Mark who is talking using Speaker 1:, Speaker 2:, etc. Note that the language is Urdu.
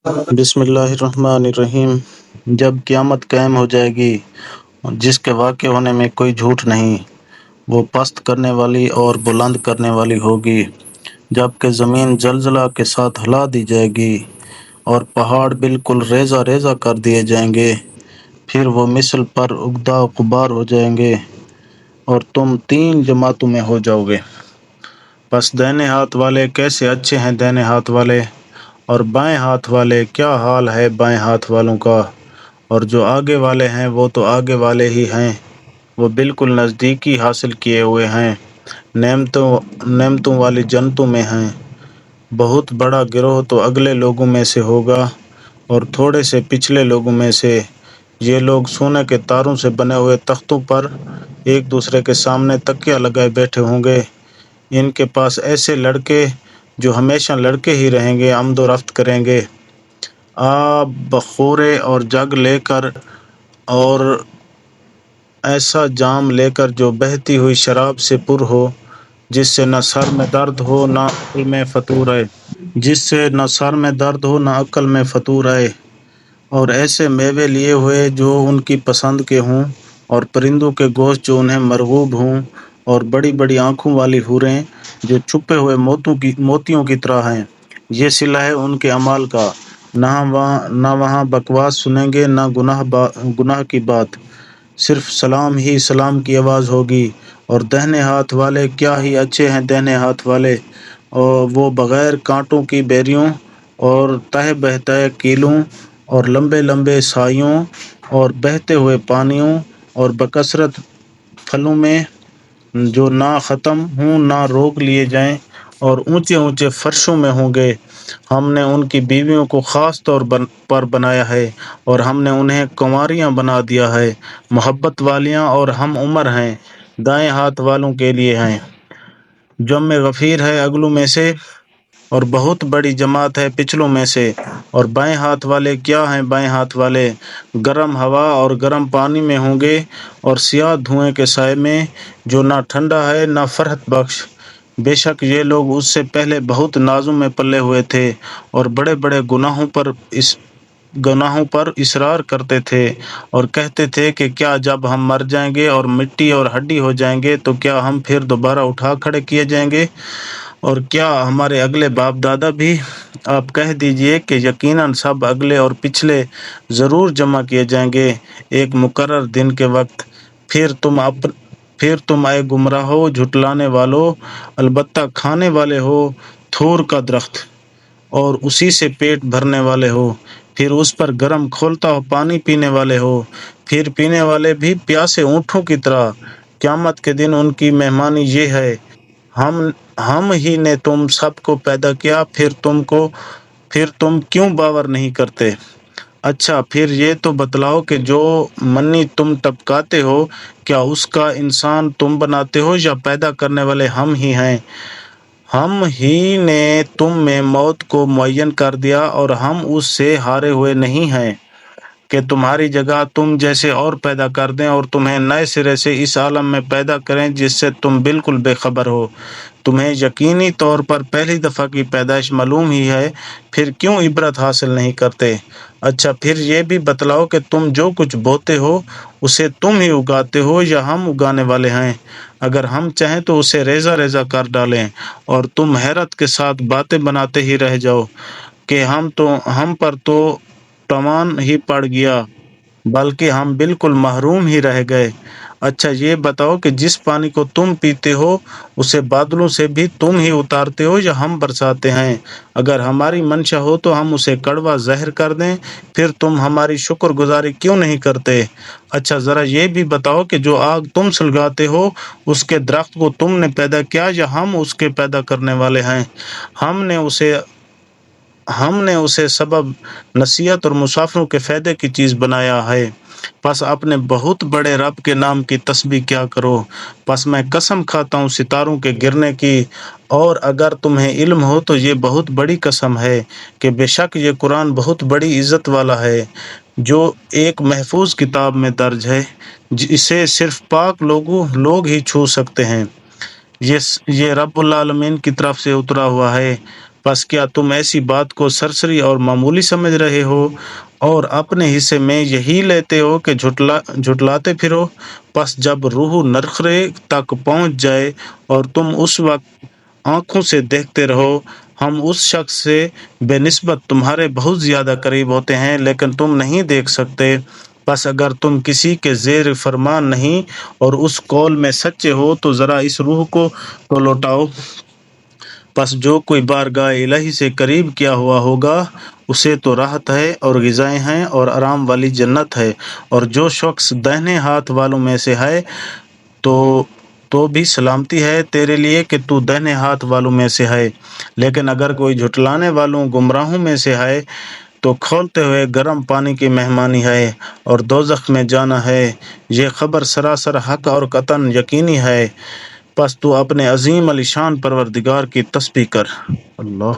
Speaker 1: بسم اللہ الرحمن الرحیم۔ جب قیامت قائم ہو جائے گی جس کے واقع ہونے میں کوئی جھوٹ نہیں، وہ پست کرنے والی اور بلند کرنے والی ہوگی، جبکہ زمین زلزلہ کے ساتھ ہلا دی جائے گی اور پہاڑ بالکل ریزہ ریزہ کر دیے جائیں گے، پھر وہ مثل پر اگدا غبار ہو جائیں گے اور تم 3 جماعتوں میں ہو جاؤ گے۔ پس دائنے ہاتھ والے کیسے اچھے ہیں دائنے ہاتھ والے، اور بائیں ہاتھ والے کیا حال ہے بائیں ہاتھ والوں کا، اور جو آگے والے ہیں وہ تو آگے والے ہی ہیں، وہ بالکل نزدیکی حاصل کیے ہوئے ہیں، نعمتوں والی جنتوں میں ہیں۔ بہت بڑا گروہ تو اگلے لوگوں میں سے ہوگا اور تھوڑے سے پچھلے لوگوں میں سے۔ یہ لوگ سونے کے تاروں سے بنے ہوئے تختوں پر ایک دوسرے کے سامنے تکیہ لگائے بیٹھے ہوں گے۔ ان کے پاس ایسے لڑکے جو ہمیشہ لڑکے ہی رہیں گے آمد و رفت کریں گے، آب بخورے اور جگ لے کر، اور ایسا جام لے کر جو بہتی ہوئی شراب سے پر ہو، جس سے نہ سر میں درد ہو نہ عقل میں فطور آئے، اور ایسے میوے لیے ہوئے جو ان کی پسند کے ہوں، اور پرندوں کے گوشت جو انہیں مرغوب ہوں، اور بڑی بڑی آنکھوں والی حوریں جو چھپے ہوئے موتیوں کی طرح ہیں۔ یہ صلہ ہے ان کے اعمال کا، نہ وہاں بکواس سنیں گے نہ گناہ کی بات، صرف سلام ہی سلام کی آواز ہوگی۔ اور دہنے ہاتھ والے کیا ہی اچھے ہیں دہنے ہاتھ والے، اور وہ بغیر کانٹوں کی بیریوں اور تہ بہتہ کیلوں اور لمبے لمبے سایوں اور بہتے ہوئے پانیوں اور بکثرت پھلوں میں جو نہ ختم ہوں نہ روک لیے جائیں، اور اونچے اونچے فرشوں میں ہوں گے۔ ہم نے ان کی بیویوں کو خاص طور پر بنایا ہے، اور ہم نے انہیں کنواریاں بنا دیا ہے، محبت والیاں اور ہم عمر ہیں، دائیں ہاتھ والوں کے لیے ہیں۔ جم غفیر ہے اگلوں میں سے، اور بہت بڑی جماعت ہے پچھلوں میں سے۔ اور بائیں ہاتھ والے کیا ہیں بائیں ہاتھ والے، گرم ہوا اور گرم پانی میں ہوں گے، اور سیاہ دھوئیں کے سائے میں جو نہ ٹھنڈا ہے نہ فرحت بخش۔ بے شک یہ لوگ اس سے پہلے بہت نازوں میں پلے ہوئے تھے، اور بڑے بڑے گناہوں پر اصرار کرتے تھے، اور کہتے تھے کہ کیا جب ہم مر جائیں گے اور مٹی اور ہڈی ہو جائیں گے تو کیا ہم پھر دوبارہ اٹھا کھڑے کیے جائیں گے، اور کیا ہمارے اگلے باپ دادا بھی؟ آپ کہہ دیجئے کہ یقیناً سب اگلے اور پچھلے ضرور جمع کیے جائیں گے ایک مقرر دن کے وقت۔ پھر تم اے گمراہو جھٹلانے والو البتہ کھانے والے ہو تھور کا درخت، اور اسی سے پیٹ بھرنے والے ہو، پھر اس پر گرم کھولتا ہو پانی پینے والے ہو، پھر پینے والے بھی پیاسے اونٹوں کی طرح۔ قیامت کے دن ان کی مہمانی یہ ہے، ہم ہی نے تم سب کو پیدا کیا، پھر تم کیوں باور نہیں کرتے؟ اچھا پھر یہ تو بتلاؤ کہ جو منی تم ٹپکاتے ہو، کیا اس کا انسان تم بناتے ہو یا پیدا کرنے والے ہم ہی ہیں؟ ہم ہی نے تم میں موت کو معین کر دیا، اور ہم اس سے ہارے ہوئے نہیں ہیں کہ تمہاری جگہ تم جیسے اور پیدا کر دیں اور تمہیں نئے سرے سے اس عالم میں پیدا کریں جس سے تم بالکل بے خبر ہو۔ تمہیں یقینی طور پر پہلی دفعہ کی پیدائش معلوم ہی ہے، پھر کیوں عبرت حاصل نہیں کرتے؟ اچھا پھر یہ بھی بتلاؤ کہ تم جو کچھ بوتے ہو اسے تم ہی اگاتے ہو یا ہم اگانے والے ہیں؟ اگر ہم چاہیں تو اسے ریزہ ریزہ کر ڈالیں، اور تم حیرت کے ساتھ باتیں بناتے ہی رہ جاؤ کہ ہم پر تو طوفان ہی پڑ گیا، بلکہ ہم بالکل محروم ہی رہ گئے۔ اچھا یہ بتاؤ کہ جس پانی کو تم پیتے ہو اسے بادلوں سے بھی تم ہی اتارتے ہو یا ہم برساتے ہیں؟ اگر ہماری منشا ہو تو ہم اسے کڑوا زہر کر دیں، پھر تم ہماری شکر گزاری کیوں نہیں کرتے؟ اچھا ذرا یہ بھی بتاؤ کہ جو آگ تم سلگاتے ہو اس کے درخت کو تم نے پیدا کیا یا ہم اس کے پیدا کرنے والے ہیں؟ ہم نے اسے سبب نصیحت اور مسافروں کے فائدے کی چیز بنایا ہے۔ پس اپنے بہت بڑے رب کے نام کی تسبیح کیا کرو۔ پس میں قسم کھاتا ہوں ستاروں کے گرنے کی، اور اگر تمہیں علم ہو تو یہ بہت بڑی قسم ہے کہ بے شک یہ قرآن بہت بڑی عزت والا ہے، جو ایک محفوظ کتاب میں درج ہے، اسے صرف پاک لوگ ہی چھو سکتے ہیں۔ یہ رب العالمین کی طرف سے اترا ہوا ہے۔ بس کیا تم ایسی بات کو سرسری اور معمولی سمجھ رہے ہو اور اپنے حصے میں یہی لیتے ہو کہ جھٹلاتے پھرو؟ پس جب روح نرخرے تک پہنچ جائے اور تم اس وقت آنکھوں سے دیکھتے رہو، ہم اس شخص سے بے نسبت تمہارے بہت زیادہ قریب ہوتے ہیں لیکن تم نہیں دیکھ سکتے۔ پس اگر تم کسی کے زیر فرمان نہیں اور اس قول میں سچے ہو تو ذرا اس روح کو تو لوٹاؤ۔ پس جو کوئی بارگاہ الہی سے قریب کیا ہوا ہوگا اسے تو راحت ہے اور غذائیں ہیں اور آرام والی جنت ہے، اور جو شخص داہنے ہاتھ والوں میں سے ہے تو بھی سلامتی ہے تیرے لیے کہ تو داہنے ہاتھ والوں میں سے ہے۔ لیکن اگر کوئی جھٹلانے والوں گمراہوں میں سے ہے تو کھولتے ہوئے گرم پانی کی مہمانی ہے اور دوزخ میں جانا ہے۔ یہ خبر سراسر حق اور قطعاً یقینی ہے۔ پس تو اپنے عظیم الشان پروردگار کی تسبیح کر۔ اللہ